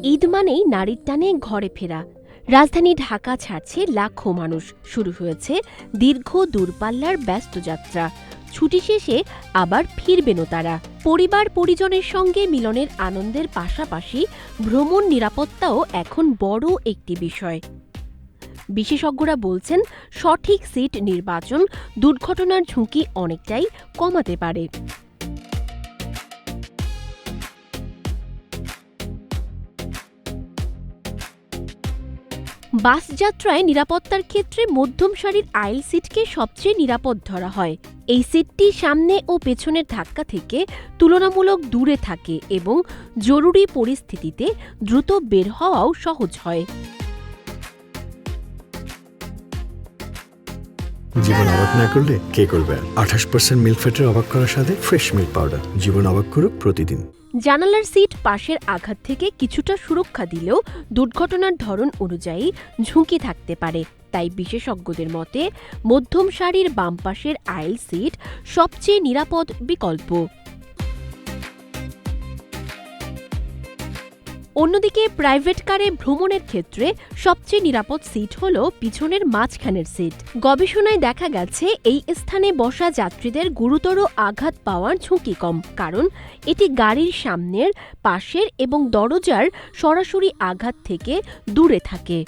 ঈদ মানেই নারীর টানে ঘরে ফেরা। রাজধানী ঢাকা ছাড়ছে লাখো মানুষ। শুরু হয়েছে দীর্ঘ দূরপাল্লার ব্যস্ত যাত্রা। ছুটি শেষে আবার ফিরবেনও তারা। পরিবার পরিজনের সঙ্গে মিলনের আনন্দের পাশাপাশি ভ্রমণ নিরাপত্তাও এখন বড় একটি বিষয়। বিশেষজ্ঞরা বলছেন, সঠিক সিট নির্বাচন দুর্ঘটনার ঝুঁকি অনেকটাই কমাতে পারে। বাস যাত্রায় নিরাপত্তার ক্ষেত্রে মধ্যম সারির আইল সিটকে সবচেয়ে নিরাপদ ধরা হয়। এই সিটটি সামনে ও পেছনের ধাক্কা থেকে তুলনামূলক দূরে থাকে এবং জরুরি পরিস্থিতিতে দ্রুত বের হওয়াও সহজ হয়। জীবন অবাক না করলে কে করবে? 28% মিল্ক ফ্যাটের অবাক করার সাথে ফ্রেশ মিল্ক পাউডার। জীবন অবাক করুক প্রতিদিন। জানালার সিট পাশের আঘাত থেকে কিছুটা সুরক্ষা দিলেও দুর্ঘটনার ধরন অনুযায়ী ঝুঁকি থাকতে পারে। তাই বিশেষজ্ঞদের মতে মধ্যম সারির বাম পাশের আইল সিট সবচেয়ে নিরাপদ বিকল্প। অন্যদিকে প্রাইভেট কারে ভ্রমণের ক্ষেত্রে সবচেয়ে নিরাপদ সিট হল পিছনের মাঝখানের সিট। গবেষণায় দেখা গেছে এই স্থানে বসা যাত্রীদের গুরুতর আঘাত পাওয়ার ঝুঁকি কম, কারণ এটি গাড়ির সামনের, পাশের এবং দরজার সরাসরি আঘাত থেকে দূরে থাকে।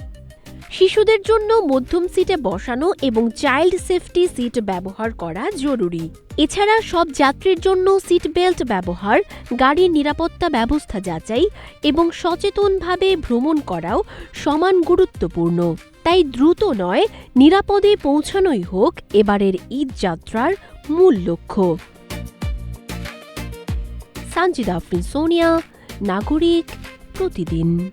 শিশুদের জন্য মধ্যম সিটে বসানো এবং চাইল্ড সেফটি সিট ব্যবহার করা জরুরি। এছাড়া সব যাত্রীর জন্য সিট বেল্ট ব্যবহার, গাড়ির নিরাপত্তা ব্যবস্থা যাচাই এবং সচেতনভাবে ভ্রমণ করাও সমান গুরুত্বপূর্ণ। তাই দ্রুত নয়, নিরাপদে পৌঁছানোই হোক এবারের ঈদ যাত্রার মূল লক্ষ্য। সানজিদা আফরিন, সোনিয়া, নাগরিক, প্রতিদিন।